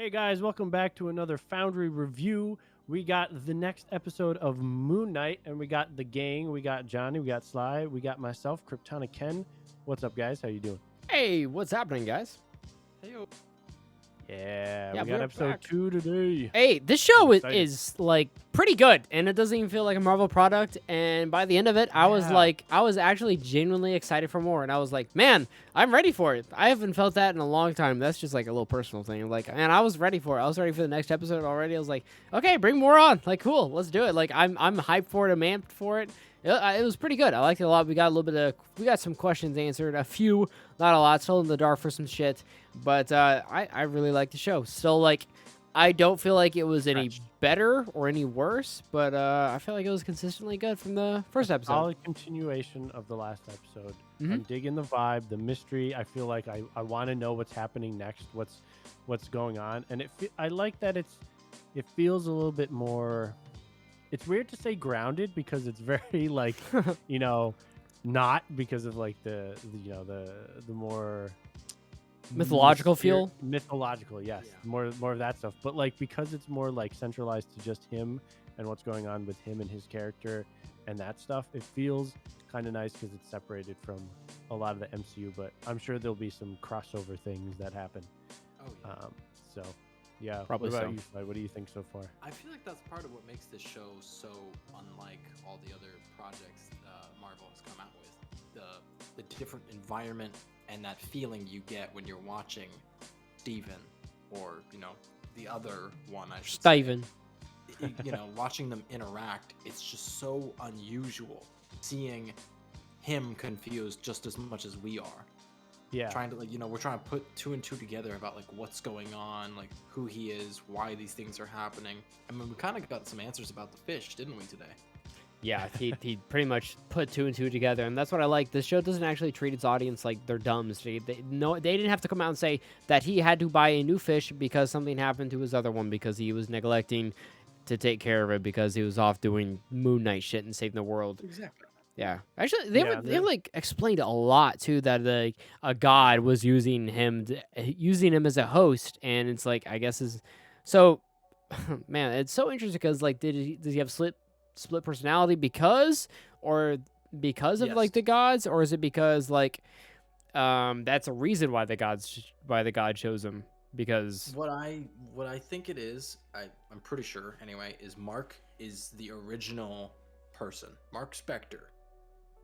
Hey guys, welcome back to another Foundry review. We got the next episode of Moon Knight, and we got the gang. We got Johnny, we got Sly, we got myself, Kryptonic Ken. What's up, guys? How you doing? Hey, what's happening, guys? Heyo. Yeah, Yeah, we got we're episode back. 2 today. Hey, this show I'm excited. is like pretty good, and it doesn't even feel like a Marvel product. And by the end of it, I was Yeah. I was actually genuinely excited for more. And I was like, man, I'm ready for it. I haven't felt that in a long time. That's just like a little personal thing. Like, and I was ready for it. I was ready for the next episode already. I was like, okay, bring more on. Like, cool, let's do it. Like, I'm hyped for it. I'm amped for it. It was pretty good. I liked it a lot. We got we got some questions answered. A few, not a lot. Still in the dark for some shit. But I really like the show. Still, like, I don't feel like it was any better or any worse, but I feel like it was consistently good from the first episode. Solid continuation of the last episode. Mhm. I'm digging the vibe, the mystery. I feel like I want to know what's happening next, what's going on, and I like that it feels a little bit more. It's weird to say grounded because it's very like not because of like the more Mythological feel? mythological, yes. Yeah. More of that stuff, but like because it's more like centralized to just him and what's going on with him and his character and that stuff, it feels kind of nice because it's separated from a lot of the MCU. But I'm sure there'll be some crossover things that happen. Oh yeah. So yeah, Probably what about so. you, Sly? What do you think so far? I feel like that's part of what makes this show so unlike all the other projects Marvel has come out with. The different environment and that feeling you get when you're watching Steven or the other one. I should say. Steven. Watching them interact, it's just so unusual seeing him confused just as much as we are. Yeah, Trying to we're trying to put two and two together about like what's going on, like who he is, why these things are happening. I mean, we kind of got some answers about the fish, didn't we, today? Yeah, he pretty much put two and two together, and that's what I like. This show doesn't actually treat its audience like they're dumb. They didn't have to come out and say that he had to buy a new fish because something happened to his other one because he was neglecting to take care of it because he was off doing Moon Knight shit and saving the world. Exactly. Yeah, actually, Yeah, they like explained a lot too that like a god was using him as a host, and it's like I guess is so. Man, it's so interesting because like does he have split personality because of like Yes. the gods, or is it because like that's a reason why the god chose him because What I think it is, I'm pretty sure anyway, is Mark is the original person. Mark Spector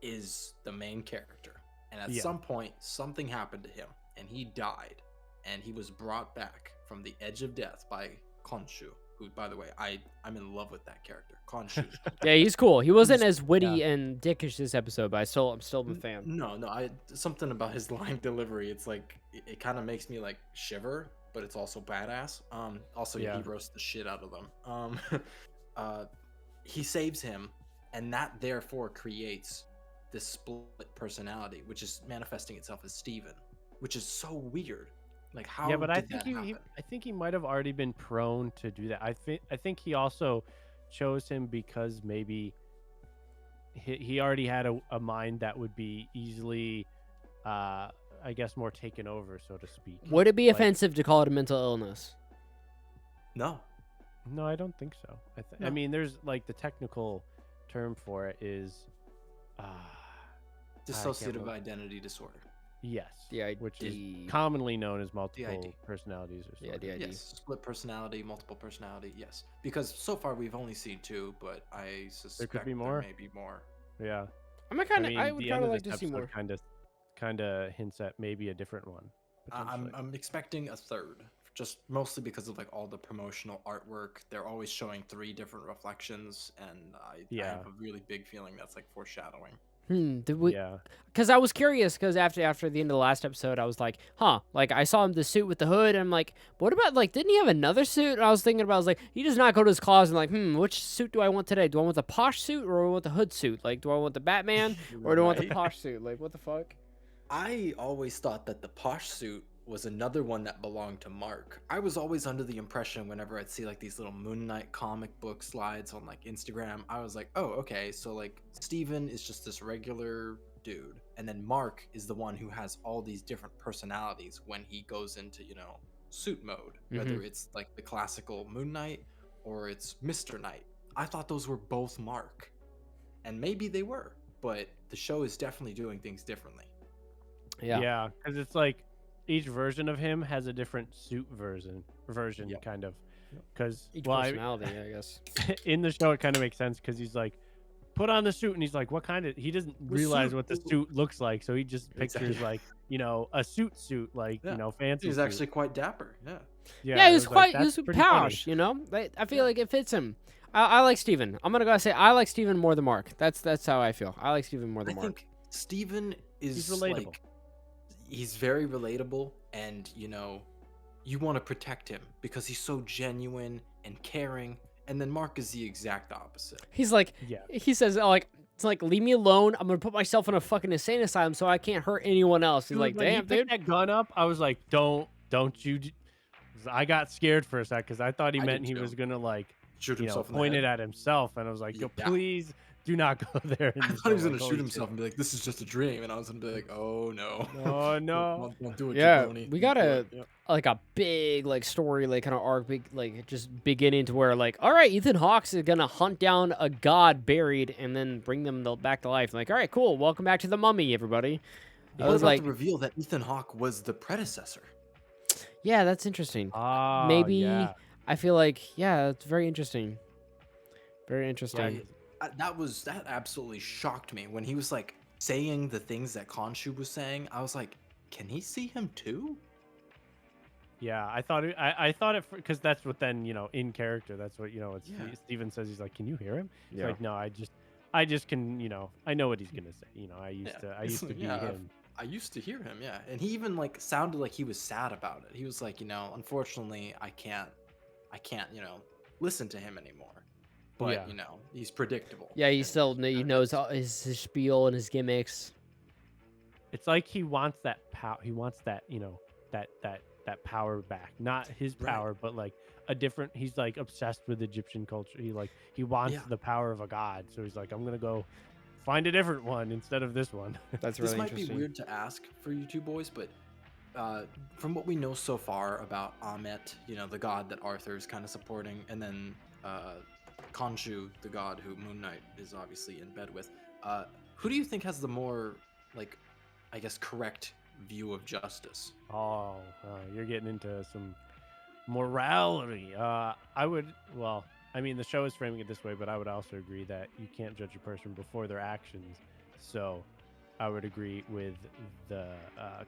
is the main character. And at Yeah. some point something happened to him and he died and he was brought back from the edge of death by Khonshu, who, by the way, I'm in love with that character. Khonshu. yeah, he's cool. He wasn't as witty yeah. and dickish this episode, but I'm still a fan. No, something about his line delivery. It's like it kind of makes me like shiver, but it's also badass. Also, Yeah. he roasts the shit out of them. He saves him, and that therefore creates this split personality, which is manifesting itself as Steven, which is so weird. Like how? Yeah, but I did think that happen? I think he might have already been prone to do that. I think he also chose him because maybe he already had a mind that would be easily I guess more taken over, so to speak. Would it be Like- offensive to call it a mental illness? No. No, I don't think so. I No. mean, there's like the technical term for it is Dissociative remember. identity disorder. yes, DID. which is commonly known as multiple DID. personalities or Yeah, something. DID. Yes, split personality, multiple personality. Yes, because so far we've only seen two, but I suspect be more. There may be more. Yeah. I would the kind end of of like this to see more. episode kind of hints at maybe a different one. I'm potentially. expecting a third, just mostly because of like all the promotional artwork. They're always showing 3 different reflections, and I Yeah. have a really big feeling that's like foreshadowing. Did we? Yeah. Because I was curious. Because after the end of the last episode, I was like, huh. Like I saw him the suit with the hood, and I'm like, what about like? Didn't he have another suit? And I was thinking about. I was like, he does not go to his closet and like, which suit do I want today? Do I want the posh suit or do I want the hood suit? Like, do I want the Batman or do I want the Right. posh suit? Like, what the fuck? I always thought that the posh suit was another one that belonged to Mark. I was always under the impression whenever I'd see like these little Moon Knight comic book slides on like Instagram, I was like, oh, okay, so like Steven is just this regular dude, and then Mark is the one who has all these different personalities when he goes into, suit mode, whether it's like the classical Moon Knight or it's Mr. Knight. I thought those were both Mark, and maybe they were, but the show is definitely doing things differently. Yeah. Yeah, because it's like each version of him has a different suit version, Yep. kind of. Because Each personality, I guess. in the show it kind of makes sense because he's like, put on the suit, and he's like, what kind of? He doesn't realize suit? what the suit looks like, so he just pictures Exactly. like a suit, like Yeah. fancy. He's suit. actually quite dapper. Yeah. Yeah, it he was like, quite, he "That's was pretty funny." posh, Like, I feel like it fits him. I like Steven. I'm gonna go say I like Steven more than Mark. That's how I feel. I like Steven more I than Mark. think Steven is He's relatable. like, he's very relatable, and you want to protect him because he's so genuine and caring. And then Mark is the exact opposite. He's like, Yeah. he says, like, it's like, leave me alone. I'm gonna put myself in a fucking insane asylum so I can't hurt anyone else. He's Dude, like, when he damn, picked dude. that gun up, I was like, don't you. I got scared for a sec because I thought he I meant did he too. was gonna like Shoot himself in the point head. it at himself, and I was like, yo, Yeah. please do not go there. I thought he was gonna shoot himself and be like, "This is just a dream," and I was gonna be like, "Oh no, Oh no. don't do it, Yeah, jabroni. we Don't do gotta- it." Yep. Like a big like story, like kind of arc, big like just beginning to where like, all right, Ethan Hawke is gonna hunt down a god buried and then bring them back to life. Like, all right, cool, welcome back to the Mummy, everybody. I What was about like, the reveal that Ethan Hawke was the predecessor? yeah, that's interesting. Ah, Maybe yeah. I feel like, yeah, it's very interesting. Very interesting. That absolutely shocked me when he was like saying the things that Khonshu was saying. I was like, can he see him too? Yeah, I thought I thought it because that's what then in character. That's what it's. Yeah. Steven says he's like, can you hear him? He's Yeah. like, no, I just can I know what he's gonna say. I used to be Yeah, him. I used to hear him, yeah, and he even like sounded like he was sad about it. He was like, unfortunately, I can't, listen to him anymore. But Yeah. he's predictable. Yeah, he and- still he knows all his spiel and his gimmicks. It's like he wants that power. He wants that that power back. Not his Right. power, but like a different. He's like obsessed with Egyptian culture. He wants Yeah. the power of a god. So he's like, I'm gonna go find a different one instead of this one. That's This really might be interesting. weird to ask for you two boys, but from what we know so far about Amet, the god that Arthur's kind of supporting, and then Khonshu, the god who Moon Knight is obviously in bed with, who do you think has the more, like, I guess, correct view of justice? Oh, you're getting into some morality. I would. Well, I mean, the show is framing it this way, but I would also agree that you can't judge a person before their actions. So, I would agree with the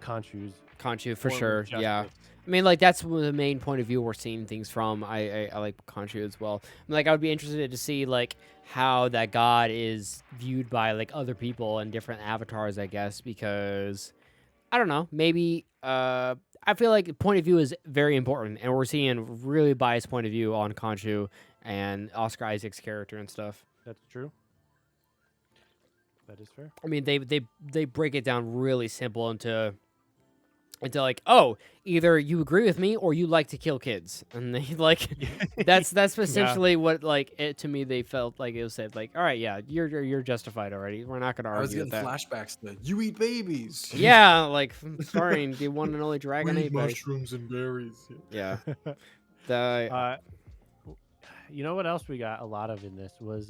Khonshu's Khonshu for form of sure. Yeah. justice. I mean, like that's the main point of view we're seeing things from. I like Khonshu as well. I mean, like I would be interested to see like how that god is viewed by like other people and different avatars, I guess, because I don't know. Maybe I feel like point of view is very important, and we're seeing really biased point of view on Khonshu and Oscar Isaac's character and stuff. That's true. That is fair. I mean, they break it down really simple into like, oh, either you agree with me or you like to kill kids, and they like that's essentially what like it to me. They felt like it was said like, all right, yeah, you're justified already. We're not gonna I was argue with getting that. flashbacks to "You eat babies." Yeah, like starring the one and only Dragon We Ape. eat mushrooms and berries. Yeah, the You know what else we got a lot of in this was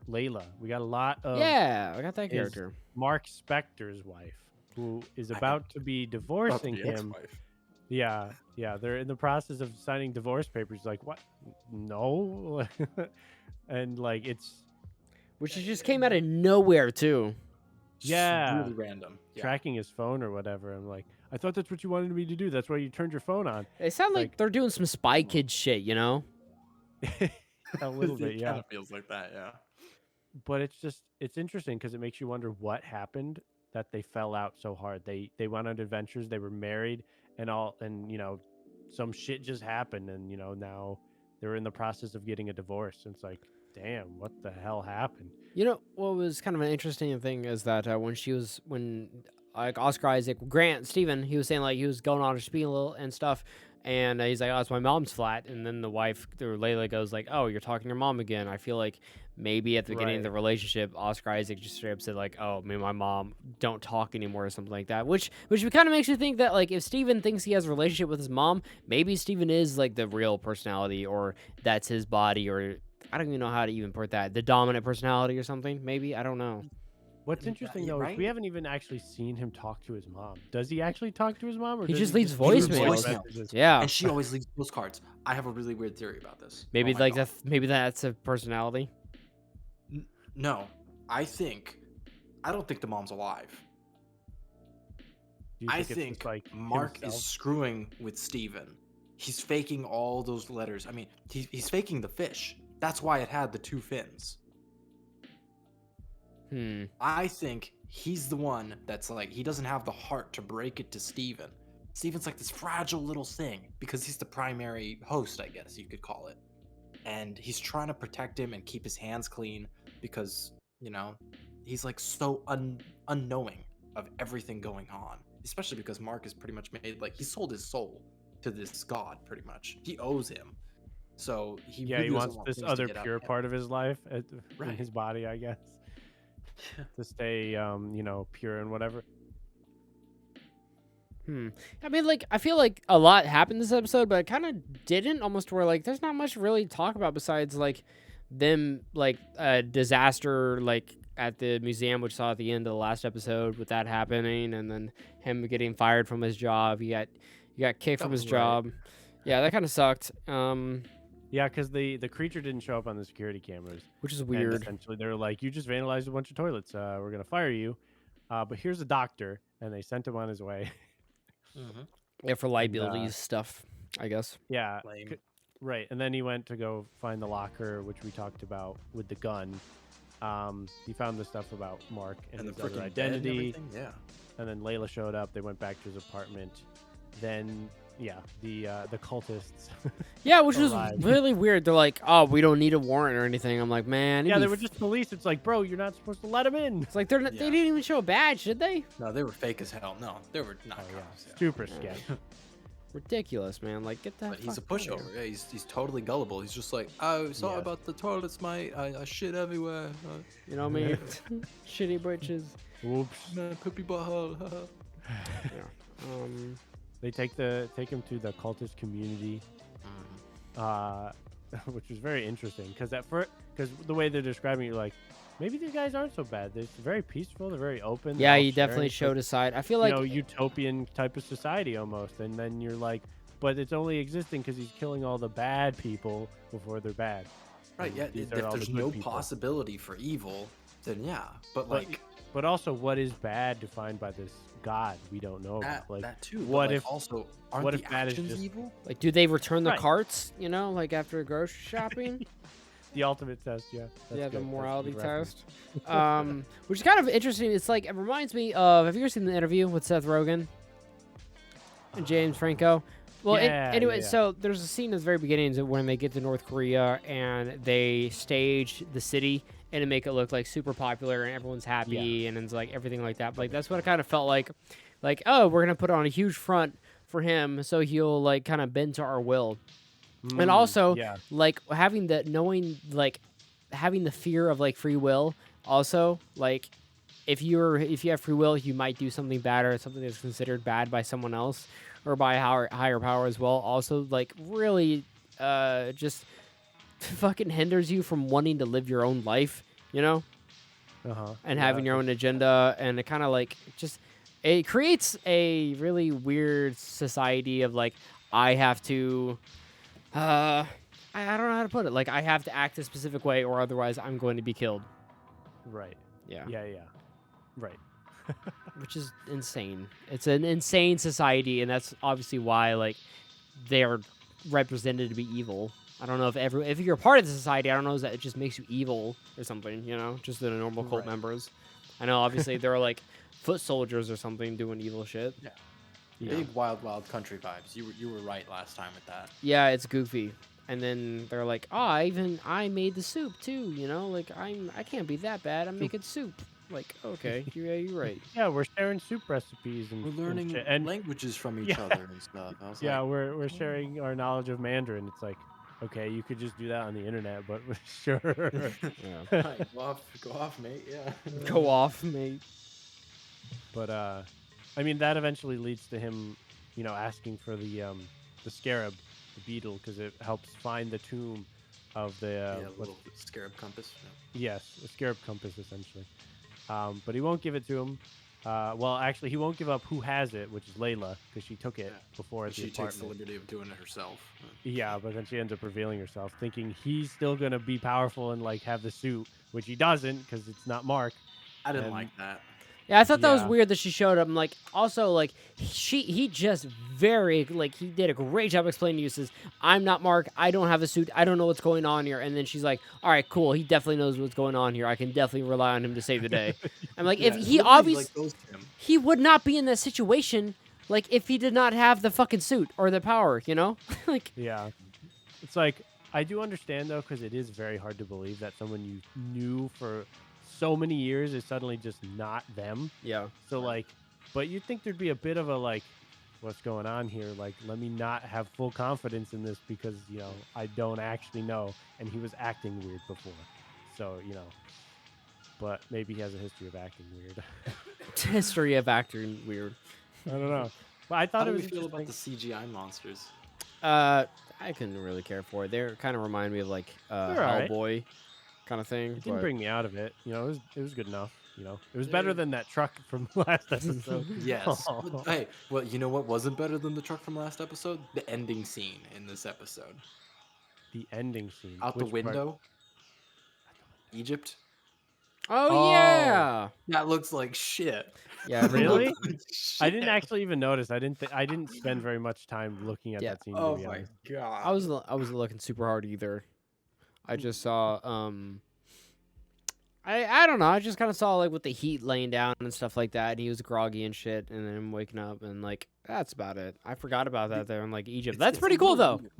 Layla. We got a lot of yeah, I got that is character. Mark Spector's wife, who is I- about to be divorcing The him. ex-wife. Yeah, they're in the process of signing divorce papers. Like, what? No, and like it's Which just came out of nowhere too. Just Yeah. really random. Yeah. tracking his phone or whatever. I'm like, I thought that's what you wanted me to do. That's why you turned your phone on. It sounds like Like- they're doing some Spy Kid shit, you know? A little bit, It yeah. kind of feels like that, yeah. But it's interesting because it makes you wonder what happened that they fell out so hard. They went on adventures, they were married and some shit just happened, and now they're in the process of getting a divorce. And it's like, damn, what the hell happened? You know what was kind of an interesting thing is that when like Oscar Isaac, Grant, Steven, he was saying like he was going on a spiel and stuff, And he's like, oh, it's my mom's flat. And then the wife, or Layla, goes like, oh, you're talking to your mom again. I feel like maybe at the beginning of the relationship, Oscar Isaac just straight up said like, oh, me and my mom don't talk anymore or something like that. Which kind of makes you think that like if Steven thinks he has a relationship with his mom, maybe Steven is like the real personality, or that's his body, or I don't even know how to even put that. The dominant personality or something, maybe. I don't know. What's interesting though is we haven't even actually seen him talk to his mom. Does he actually talk to his mom, or He does just he leaves leave voicemails. Yeah. And she always leaves postcards. I have a really weird theory about this. Maybe Oh my like God. maybe that's a personality. No, I don't think the mom's alive. Do you I it's just, think like Mark himself? is screwing with Steven. He's faking all those letters. I mean, he's faking the fish. That's why it had the 2 fins. I think he's the one that's like, he doesn't have the heart to break it to Steven. Steven's like this fragile little thing because he's the primary host, I guess you could call it. And he's trying to protect him and keep his hands clean because, you know, he's like so unknowing of everything going on. Especially because Mark is pretty much made, like, he sold his soul to this god, pretty much. He owes him. So he really he doesn't wants want this things to other get out pure of hand. part of his life in Right. his body, I guess, to stay, pure and whatever. I mean, like, I feel like a lot happened this episode, but it kind of didn't. Almost where like there's not much really to talk about besides like them like a disaster like at the museum, which saw at the end of the last episode with that happening, and then him getting fired from his job. He got kicked from his was right. job. Yeah, that kind of sucked. Yeah, because the creature didn't show up on the security cameras, Which is and weird. essentially they're like, you just vandalized a bunch of toilets. We're gonna fire you, but here's a doctor, and they sent him on his way. Yeah, for liabilities stuff, I guess. Yeah, Lame. right. And then he went to go find the locker, which we talked about with the gun. He found the stuff about Mark and And the his other freaking bed and identity. everything. Yeah. And then Layla showed up. They went back to his apartment. Then, the cultists. Yeah, which was Arrived. really weird. They're like, "Oh, we don't need a warrant or anything." I'm like, "Man, Yeah, they were just police. It's like, bro, you're not supposed to let him in. It's like they Yeah. didn't even show a badge, did they? No, they were fake as hell. No, they were not Oh, cops. Yeah. Super sketch. Ridiculous, man. Like, get that. But he's a fuck outta here. pushover. Yeah, he's totally gullible. He's just like, oh, sorry Yes. about the toilets, mate. I shit everywhere. You know what I mean? Shitty britches. Whoops. Man, poopy butthole. Yeah. They take him to the cultist community, which was very interesting because the way they're describing it, you're like, maybe these guys aren't so bad. They're very peaceful. They're very open. Yeah, they're all he definitely sharing. showed his side. I feel Like, like utopian type of society almost. And then you're like, but it's only existing because he's killing all the bad people before they're bad. Right, And yeah. these If are all the there's good no people. possibility for evil, then yeah. But like But also, what is bad defined by this god we don't know that, about? Like, that too. but, what like, if- also aren't what the if bad is actions just- evil? like, do they return the Right. carts? You know, like after grocery shopping. the ultimate test, yeah. That's Yeah, good. the That's a good morality reference. test. Which is kind of interesting. It's like it reminds me of. Have you ever seen the interview with Seth Rogen and James Franco? Well, Yeah, anyway, yeah. so there's a scene at the very beginning when they get to North Korea and they stage the city and to make it look like super popular and everyone's happy and it's like everything like that. But, like that's what it kind of felt like. Like, oh, we're gonna put on a huge front for him so he'll like kind of bend to our will. And also, yeah. like having having the fear of like free will. Also, like if you have free will, you might do something bad or something that's considered bad by someone else or by a higher power as well. Also, like really, just fucking hinders you from wanting to live your own life, you know, and having your own agenda, and it kind of like just it creates a really weird society of like I have to. I don't know how to put it. Like, I have to act a specific way, or otherwise I'm going to be killed. Right. Yeah. Yeah. Right. Which is insane. It's an insane society, and that's obviously why, like, they're represented to be evil. I don't know if you're a part of the society, I don't know if that it just makes you evil or something, you know, just the normal cult Right. members. I know, obviously, there are, like, foot soldiers or something doing evil shit. Yeah. Yeah. Big wild country vibes. You were right last time with that. Yeah, it's goofy. And then they're like, oh, I made the soup too, you know? Like I can't be that bad. I'm making soup. Like, okay, you're right. Yeah, we're sharing soup recipes and We're and learning shit. And languages from each yeah, other and stuff. I was yeah, like, we're sharing our knowledge of Mandarin. It's like, okay, you could just do that on the internet, but sure. Yeah. "Alright, go off, mate. Yeah. Go off, mate. But I mean that eventually leads to him, asking for the scarab, the beetle, because it helps find the tomb of the Yeah, what's little scarab compass. yes, a scarab compass essentially. But he won't give it to him. Well, actually, he won't give up who has it, which is Layla, because she took it Yeah. before at the She takes the apartment. liberty of doing it herself. Yeah, but then she ends up revealing herself, thinking he's still gonna be powerful and like have the suit, which he doesn't because it's not Mark. I didn't And like that. Yeah, I thought that was yeah, weird that she showed up. Like, also, like, he just he did a great job explaining to you. Says, I'm not Mark. I don't have a suit. I don't know what's going on here. And then she's like, all right, cool. He definitely knows what's going on here. I can definitely rely on him to save the day. I'm like, Yeah, if it he literally, obviously, like, goes to him. he would not be in that situation, like, if he did not have the fucking suit or the power, you know? Like, yeah. It's like I do understand though, because it is very hard to believe that someone you knew for so many years is suddenly just not them. yeah. So like, but you'd think there'd be a bit of a like, what's going on here? Like, let me not have full confidence in this because I don't actually know, and he was acting weird before, so But maybe he has a history of acting weird. History of acting weird. I don't know. But I How thought do it we was feel about interesting. the CGI monsters? I couldn't really care for it. They kind of remind me of, like, They're all right. Hellboy kind of thing. It didn't but- bring me out of it. It was good enough. It was They're- better than that truck from last episode. Yes. But, hey, well, you know what wasn't better than the truck from last episode? The ending scene in this episode. The ending scene. Out the Which part? window. Egypt. Oh, Oh. yeah. That looks like shit. Yeah, Really? Looks like I didn't shit. actually even notice. I didn't spend very much time looking at Yeah. that scene. Oh to be my honest. god. I wasn't looking super hard either. I just saw I don't know. I just kind of saw like with the heat laying down and stuff like that. And he was groggy and shit, and then him waking up and like that's about it. I forgot about that there in like Egypt. That's It's pretty a cool little though. weird.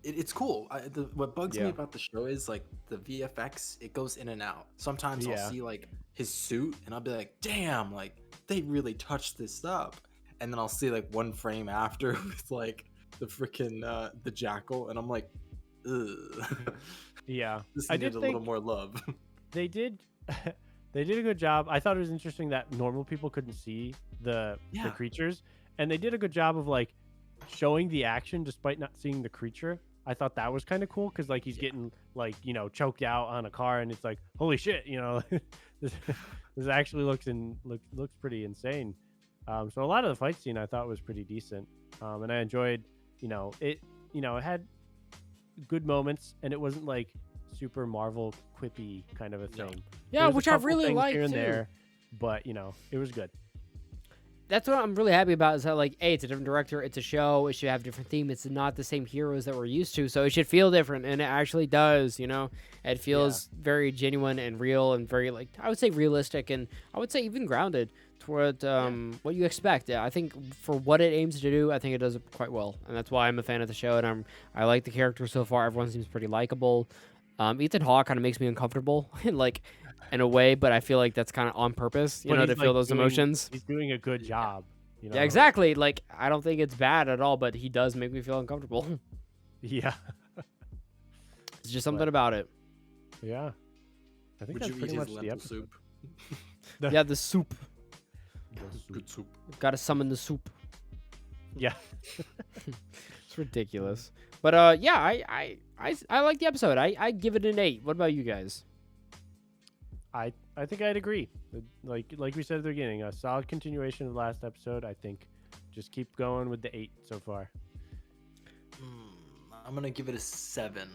It's cool. What bugs Yeah. me about the show is like the VFX. It goes in and out. Sometimes Yeah. I'll see like his suit, and I'll be like, "Damn! Like they really touched this up." And then I'll see like one frame after with like the freaking the jackal, and I'm like, "Ugh." Yeah, This I needed did a think little more love. they did. They did a good job. I thought it was interesting that normal people couldn't see the Yeah. creatures, and they did a good job of like showing the action despite not seeing the creature. I thought that was kind of cool because like he's getting like choked out on a car, and it's like holy shit, this actually looks pretty insane. So a lot of the fight scene I thought was pretty decent, and I enjoyed it. It had good moments, and it wasn't like super Marvel quippy kind of a No. thing. Yeah, There's a which I couple really things liked here and too. there, but it was good. That's what I'm really happy about is that like, hey, it's a different director, it's a show, it should have a different theme. It's not the same heroes that we're used to, so it should feel different, and it actually does. It feels very genuine and real, and very like I would say realistic, and I would say even grounded toward what you expect. Yeah, I think for what it aims to do, I think it does it quite well, and that's why I'm a fan of the show, and I like the characters so far. Everyone seems pretty likable. Ethan Hawke kind of makes me uncomfortable in a way, but I feel like that's kind of on purpose, But to he's, feel like, those emotions. He's doing a good job. Yeah, exactly. Like, I don't think it's bad at all, but he does make me feel uncomfortable. Yeah, It's just something about it. yeah. I think Would that's you eat pretty his much the lentil episode. soup? Yeah, the soup. Good soup. Gotta summon the soup. Yeah. It's ridiculous. But yeah, I like the episode. I give it an 8. What about you guys? I think I'd agree. Like we said at the beginning, a solid continuation of last episode. I think just keep going with the 8 so far. I'm gonna give it a 7.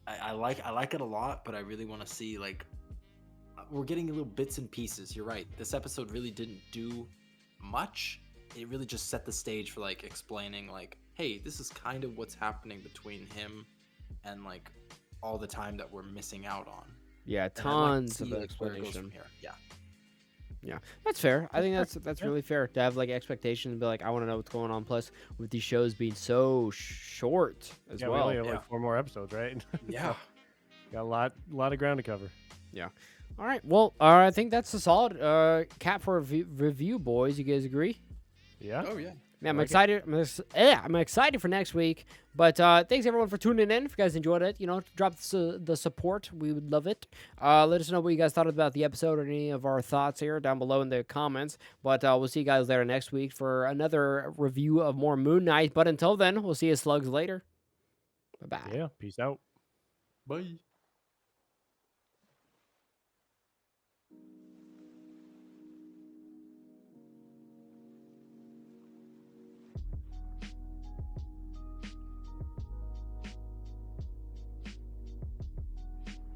I like it a lot, but I really want to see like we're getting little bits and pieces. You're right. This episode really didn't do much. It really just set the stage for like explaining like, hey, this is kind of what's happening between him and like all the time that we're missing out on. Yeah, And I'd like to tons see, of like, where it goes explanation. from here. Yeah. Yeah, that's fair. I think that's really fair to have like expectations and be like, I want to know what's going on. Plus, with these shows being so short as Yeah, well. we only have yeah. like 4 more episodes, right? Yeah. Got a lot of ground to cover. All right. Well, I think that's a solid cap for a review, boys. You guys agree? Yeah. Oh yeah. Man, I'm like it. excited. I'm excited for next week. But thanks everyone for tuning in. If you guys enjoyed it, drop the support. We would love it. Let us know what you guys thought about the episode or any of our thoughts here down below in the comments. But we'll see you guys later next week for another review of more Moon Knight. But until then, we'll see you slugs later. Bye bye. Yeah. Peace out. Bye.